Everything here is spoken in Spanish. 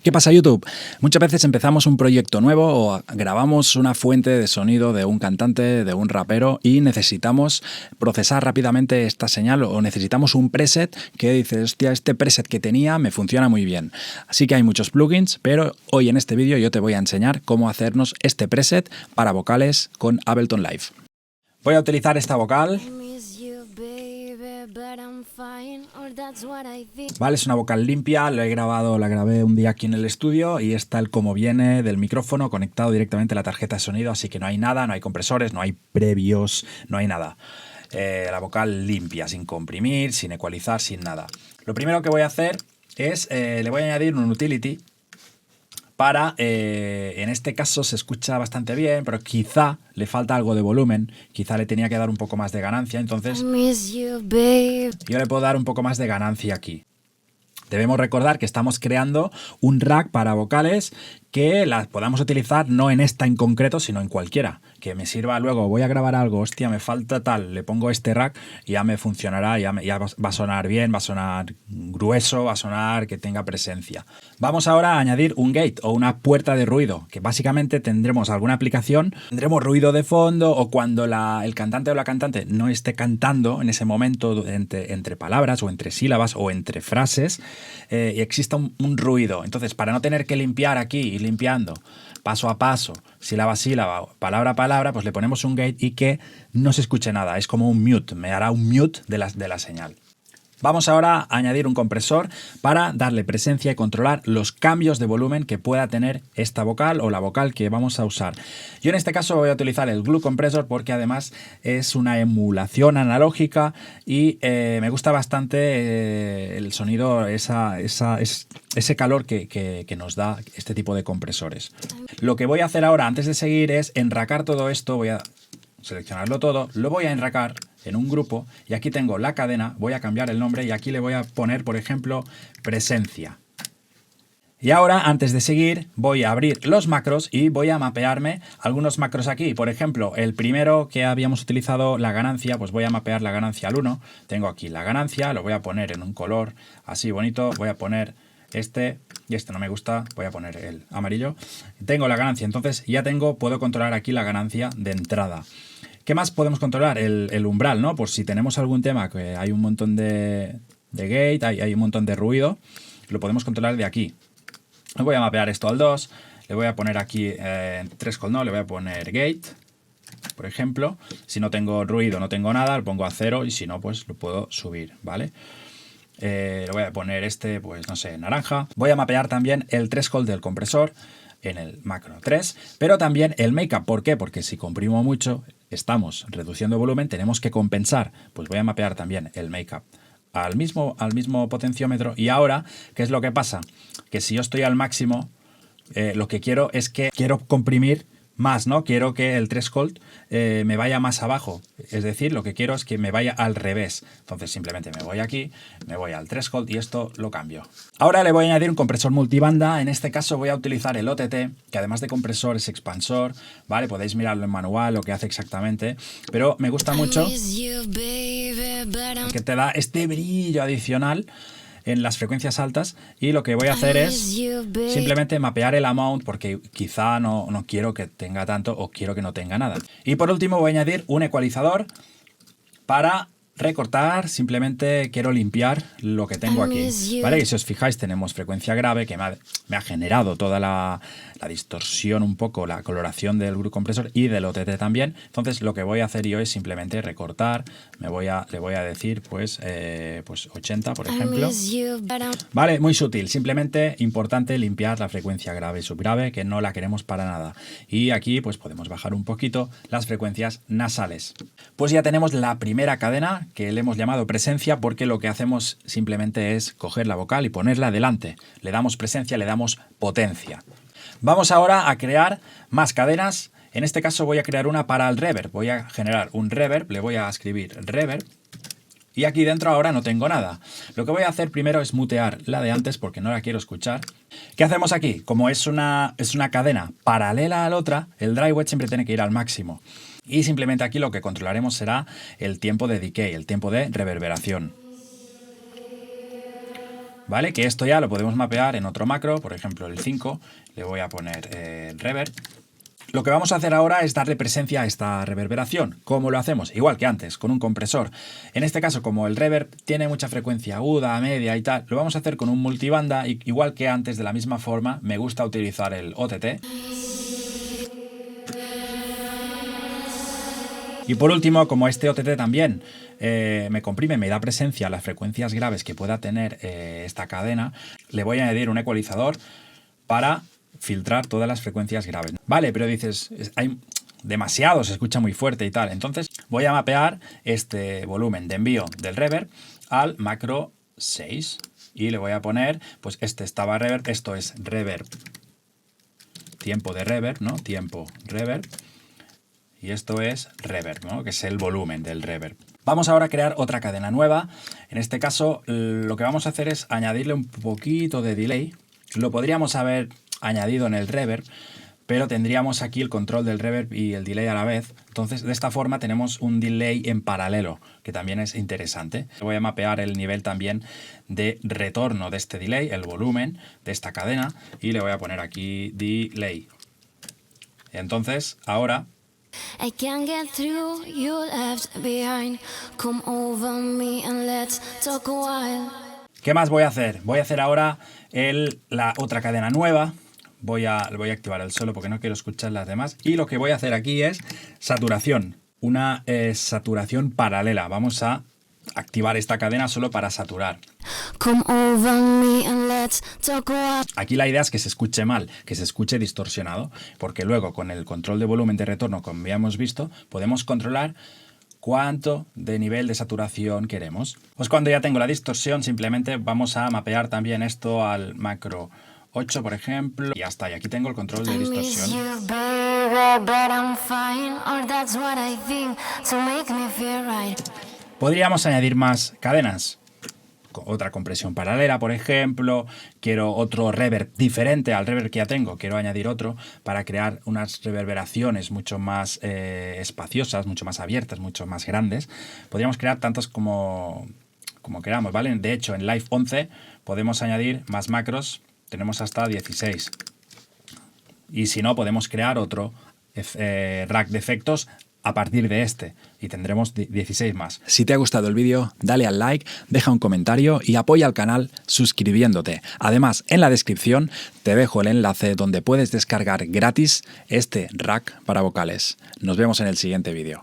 ¿Qué pasa, YouTube? Muchas veces empezamos un proyecto nuevo o grabamos una fuente de sonido de un cantante, de un rapero y necesitamos procesar rápidamente esta señal o necesitamos un preset que dice, hostia, este preset que tenía me funciona muy bien. Así que hay muchos plugins, pero hoy en este vídeo yo te voy a enseñar cómo hacernos este preset para vocales con Ableton Live. Voy a utilizar esta vocal. Vale, es una vocal limpia, la grabé un día aquí en el estudio y es tal como viene del micrófono conectado directamente a la tarjeta de sonido, así que no hay nada, no hay compresores, no hay previos, no hay nada. La vocal limpia, sin comprimir, sin ecualizar, sin nada. Lo primero que voy a hacer es, le voy a añadir un utility para, en este caso se escucha bastante bien, pero quizá le falta algo de volumen, quizá le tenía que dar un poco más de ganancia, entonces yo le puedo dar un poco más de ganancia aquí. Debemos recordar que estamos creando un rack para vocales que las podamos utilizar no en esta en concreto, sino en cualquiera. Que me sirva luego, voy a grabar algo, hostia, me falta tal, le pongo este rack y ya me funcionará, ya va a sonar bien, va a sonar grueso, va a sonar que tenga presencia. Vamos ahora a añadir un gate o una puerta de ruido, que básicamente tendremos alguna aplicación, tendremos ruido de fondo o cuando el cantante o la cantante no esté cantando en ese momento entre palabras o entre sílabas o entre frases, y exista un ruido. Entonces, para no tener que limpiar aquí, ir limpiando paso a paso, sílaba a sílaba, palabra a palabra, pues le ponemos un gate y que no se escuche nada. Es como un mute, me hará un mute de la señal. Vamos ahora a añadir un compresor para darle presencia y controlar los cambios de volumen que pueda tener esta vocal o la vocal que vamos a usar. Yo en este caso voy a utilizar el Glue Compressor porque además es una emulación analógica y me gusta bastante el sonido, ese calor que nos da este tipo de compresores. Lo que voy a hacer ahora antes de seguir es enracar todo esto, voy a seleccionarlo todo, lo voy a enracar en un grupo y aquí tengo la cadena, voy a cambiar el nombre y aquí le voy a poner, por ejemplo, presencia. Y ahora, antes de seguir, voy a abrir los macros y voy a mapearme algunos macros aquí. Por ejemplo, el primero que habíamos utilizado, la ganancia, pues voy a mapear la ganancia al 1. Tengo aquí la ganancia, lo voy a poner en un color así bonito, voy a poner este, y este no me gusta, voy a poner el amarillo. Tengo la ganancia, entonces ya puedo controlar aquí la ganancia de entrada. ¿Qué más podemos controlar? El umbral, ¿no? Pues si tenemos algún tema que hay un montón de gate, hay un montón de ruido, lo podemos controlar de aquí. Voy a mapear esto al 2, le voy a poner aquí threshold, no, le voy a poner gate, por ejemplo. Si no tengo ruido, no tengo nada, lo pongo a 0 y si no, pues lo puedo subir, ¿vale? Le voy a poner este, pues no sé, naranja. Voy a mapear también el threshold del compresor en el macro 3, pero también el makeup. ¿Por qué? Porque si comprimo mucho, estamos reduciendo volumen, tenemos que compensar. Pues voy a mapear también el makeup al mismo potenciómetro. Y ahora, ¿qué es lo que pasa? Que si yo estoy al máximo, lo que quiero es que quiero comprimir más, ¿no? Quiero que el threshold me vaya más abajo. Es decir, lo que quiero es que me vaya al revés. Entonces simplemente me voy aquí, me voy al threshold y esto lo cambio. Ahora le voy a añadir un compresor multibanda. En este caso voy a utilizar el OTT, que además de compresor es expansor, ¿vale? Podéis mirarlo en manual, lo que hace exactamente. Pero me gusta mucho que te da este brillo adicional en las frecuencias altas y lo que voy a hacer es simplemente mapear el amount porque quizá no quiero que tenga tanto o quiero que no tenga nada. Y por último voy a añadir un ecualizador para recortar, simplemente quiero limpiar lo que tengo aquí, ¿vale? Y si os fijáis tenemos frecuencia grave que me ha generado toda la distorsión un poco, la coloración del Glue Compressor y del OTT también. Entonces lo que voy a hacer yo es simplemente recortar, le voy a decir pues 80 por ejemplo. Vale, muy sutil, simplemente importante limpiar la frecuencia grave y subgrave que no la queremos para nada. Y aquí pues podemos bajar un poquito las frecuencias nasales. Pues ya tenemos la primera cadena que le hemos llamado presencia porque lo que hacemos simplemente es coger la vocal y ponerla delante. Le damos presencia, le damos potencia. Vamos ahora a crear más cadenas. En este caso voy a crear una para el reverb. Voy a generar un reverb, le voy a escribir reverb. Y aquí dentro ahora no tengo nada. Lo que voy a hacer primero es mutear la de antes porque no la quiero escuchar. ¿Qué hacemos aquí? Como es una cadena paralela a la otra, el dry wet siempre tiene que ir al máximo. Y simplemente aquí lo que controlaremos será el tiempo de decay, el tiempo de reverberación. ¿vale? Que esto ya lo podemos mapear en otro macro, por ejemplo el 5, le voy a poner reverb. Lo que vamos a hacer ahora es darle presencia a esta reverberación. ¿Cómo lo hacemos? Igual que antes, con un compresor. En este caso, como el reverb tiene mucha frecuencia aguda, media y tal, lo vamos a hacer con un multibanda, y igual que antes, de la misma forma, me gusta utilizar el OTT. Y por último, como este OTT también me comprime, me da presencia a las frecuencias graves que pueda tener esta cadena, le voy a añadir un ecualizador para filtrar todas las frecuencias graves. Vale, pero dices, hay demasiado, se escucha muy fuerte y tal. Entonces voy a mapear este volumen de envío del reverb al macro 6 y le voy a poner, pues este estaba reverb, esto es reverb, tiempo de reverb, ¿no? Tiempo reverb. Y esto es reverb, ¿no? Que es el volumen del reverb. Vamos ahora a crear otra cadena nueva. En este caso, lo que vamos a hacer es añadirle un poquito de delay. Lo podríamos haber añadido en el reverb, pero tendríamos aquí el control del reverb y el delay a la vez. Entonces, de esta forma tenemos un delay en paralelo, que también es interesante. Voy a mapear el nivel también de retorno de este delay, el volumen de esta cadena, y le voy a poner aquí delay. Entonces, ahora I can't get through, you left behind. Come over me and let's talk a while. ¿qué más voy a hacer? Voy a hacer ahora la otra cadena nueva. Voy a activar el solo porque no quiero escuchar las demás. Y lo que voy a hacer aquí es saturación. Una saturación paralela. Vamos a activar esta cadena solo para saturar. Come over me and let's talk a while. Aquí la idea es que se escuche mal, que se escuche distorsionado, porque luego con el control de volumen de retorno, como ya hemos visto, podemos controlar cuánto de nivel de saturación queremos. Pues cuando ya tengo la distorsión, simplemente vamos a mapear también esto al macro 8, por ejemplo, y ya está. Y aquí tengo el control de I miss distorsión. you, baby, but I'm fine. Or that's what I think to make me feel right. Podríamos añadir más cadenas. Otra compresión paralela, por ejemplo. Quiero otro reverb diferente al reverb que ya tengo. Quiero añadir otro para crear unas reverberaciones mucho más espaciosas, mucho más abiertas, mucho más grandes. Podríamos crear tantos como queramos, ¿vale? De hecho, en Live 11 podemos añadir más macros. Tenemos hasta 16. Y si no, podemos crear otro rack de efectos a partir de este y tendremos 16 más. Si te ha gustado el vídeo, dale al like, deja un comentario y apoya al canal suscribiéndote. Además, en la descripción te dejo el enlace donde puedes descargar gratis este rack para vocales. Nos vemos en el siguiente vídeo.